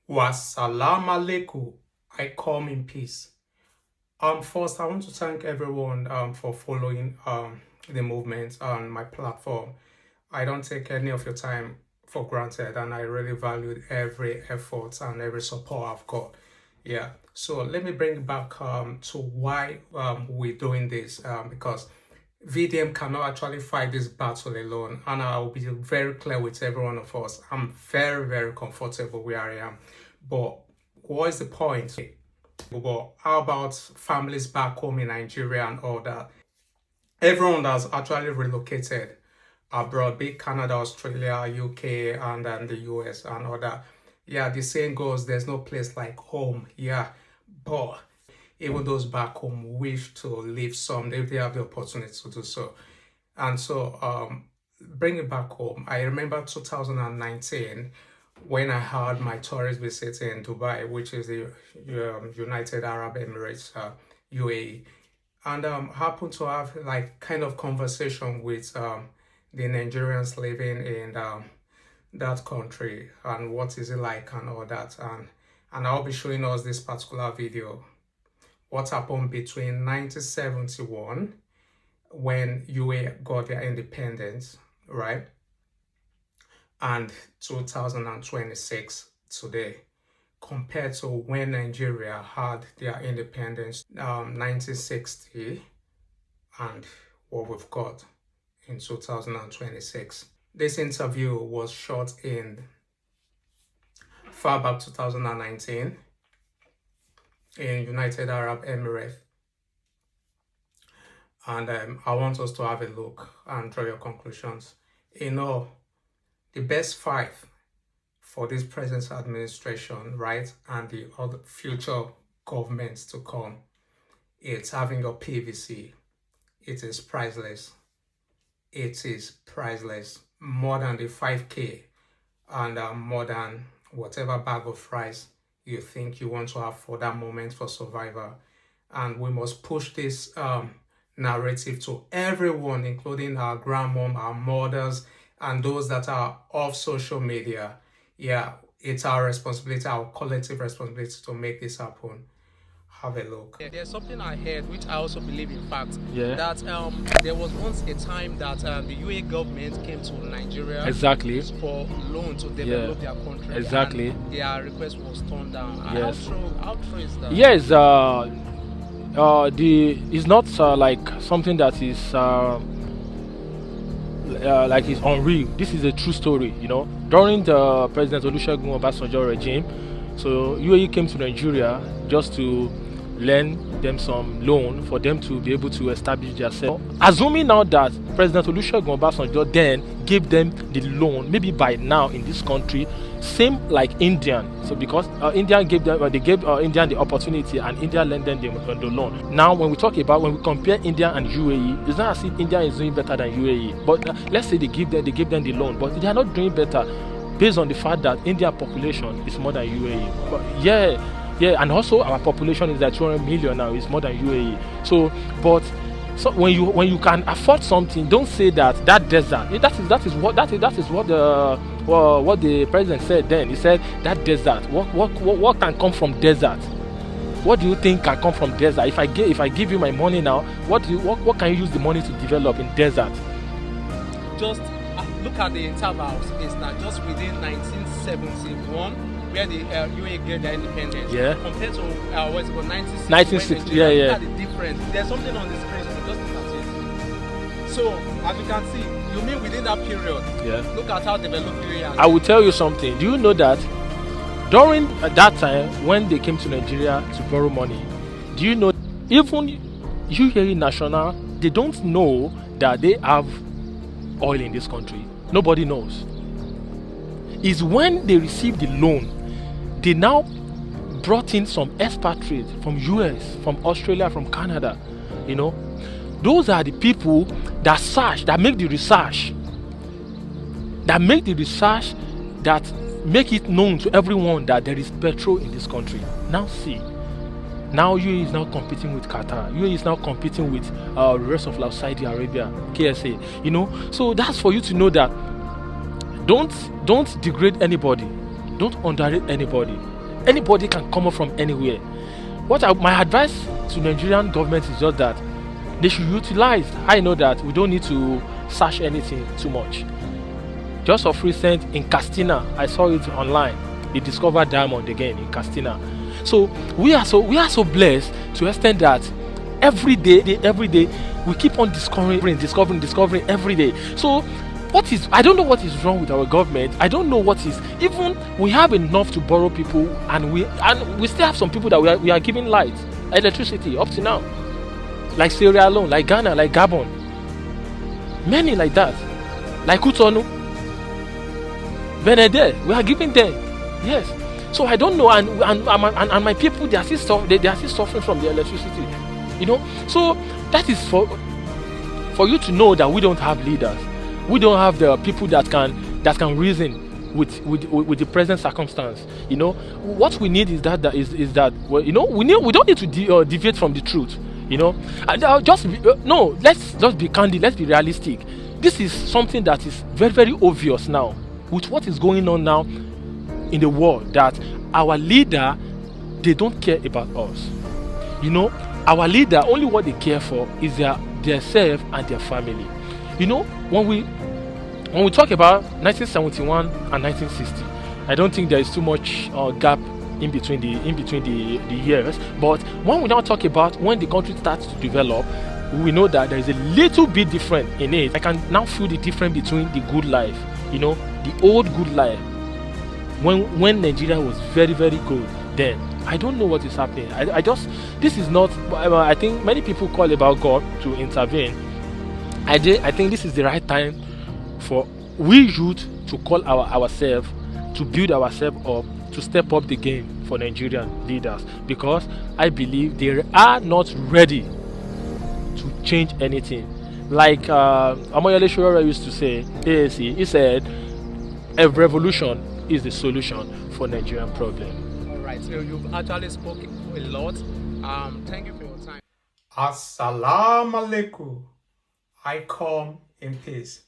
Wassalam alaikum. I come in peace. First, I want to thank everyone for following the movement on my platform. I don't take any of your time for granted, and I really valued every effort and every support I've got. Yeah, so let me bring back to why we're doing this because VDM cannot actually fight this battle alone, and I'll be very clear with every one of us. I'm very comfortable where I am, but what is the point? But how about families back home in Nigeria and all that? Everyone that's actually relocated abroad, be it Canada, Australia, UK, and then the US and all that. Yeah, the saying goes, there's no place like home. Yeah, but even those back home wish to live someday if they have the opportunity to do so. And so, bring it back home. I remember 2019 when I had my tourist visit in Dubai, which is the United Arab Emirates, UAE, and happened to have like kind of conversation with the Nigerians living in that country and what is it like and all that, and I'll be showing us this particular video. What happened between 1971 when UAE got their independence, right? And 2026 today, compared to when Nigeria had their independence, 1960, and what we've got in 2026. This interview was shot in far back 2019 in United Arab Emirates. And I want us to have a look and draw your conclusions. The best fight for this present administration, right, and the other future governments to come, it's having your PVC. It is priceless. It is priceless. More than the 5K and more than whatever bag of rice you think you want to have for that moment for survival. And we must push this narrative to everyone, including our grandmom, our mothers, and those that are off social media. Yeah, it's our responsibility, our collective responsibility to make this happen. Have a look. There's something I heard, which I also believe in fact, Yeah. that there was once a time that the UAE government came to Nigeria Exactly. for loan to develop their country. Exactly. And their request was turned down. Yes. How true is that? Yes, it's not like something that is like it's unreal. This is a true story, During the President Olusegun Obasanjo regime, so UAE came to Nigeria just to lend them some loan for them to be able to establish themselves. Assuming now that President Olusegun Obasanjo then gave them the loan, maybe by now in this country, same like Indian. So because India gave them, they gave Indian the opportunity, and India lent them the loan. Now, when we compare India and UAE, it's not as if India is doing better than UAE. But let's say they give them the loan, but they are not doing better based on the fact that India population is more than UAE. But yeah, and also our population is like 200 million now. It's more than UAE. So when you can afford something, don't say that desert. That is what the president said then. He said that desert. What can come from desert? What do you think can come from desert? If I give you my money now, what can you use the money to develop in desert? Just look at the interval space now. Just within 1971, where the UAE get their independence, compared to what's it called, 1960. Yeah. Look at the difference. There's something on the screen. So just look at it. So as you can see, you mean within that period? Yeah. Look at how developed UAE is. I will tell you something. Do you know that during that time when they came to Nigeria to borrow money, do you know even UAE national, they don't know that they have oil in this country? Nobody knows. It's when they received the loan, they now brought in some expatriates from US, from Australia, from Canada. Those are the people that make the research, that make it known to everyone that there is petrol in this country. Now see, UAE is now competing with Qatar. UAE is now competing with the rest of Saudi Arabia, KSA. So that's for you to know that don't degrade anybody, don't underrate anybody. Anybody can come up from anywhere. My advice to Nigerian government is just that they should utilize. I know that we don't need to search anything too much. Just of recent in Castina, I saw it online. They discovered diamond again in Castina. So we are so blessed to extend that every day we keep on discovering every day. So I don't know what is wrong with our government. I don't know what is, even we have enough to borrow people, and we still have some people that we are giving light, electricity up to now, like Sierra Leone, like Ghana, like Gabon, many like that, like Cotonou, Benin, we are giving them. Yes. So I don't know, and my people, they are still suffering from the electricity, you know. So that is for you to know that we don't have leaders. We don't have the people that can reason with the present circumstance. You know, what we need is that well, you know, we don't need to deviate from the truth. You know, and let's just be candid. Let's be realistic. This is something that is very, very obvious now with what is going on now in the world, that our leader, they don't care about us. You know, our leader, only what they care for is their self and their family. You know, when we talk about 1971 and 1960, I don't think there is too much gap in between the years. But when we now talk about when the country starts to develop, we know that there is a little bit different in it. I can now feel the difference between the good life, you know, the old good life, when Nigeria was very, very good. Then I don't know what is happening. This is not. I think many people call about God to intervene. I think this is the right time for we youth to call ourselves, to build ourselves up, to step up the game for Nigerian leaders, because I believe they are not ready to change anything. Like Amoyele Shoyora used to say, AAC, he said, a revolution is the solution for Nigerian problem. All right, so you've actually spoken a lot. Thank you for your time. Assalamu alaikum. I come in peace.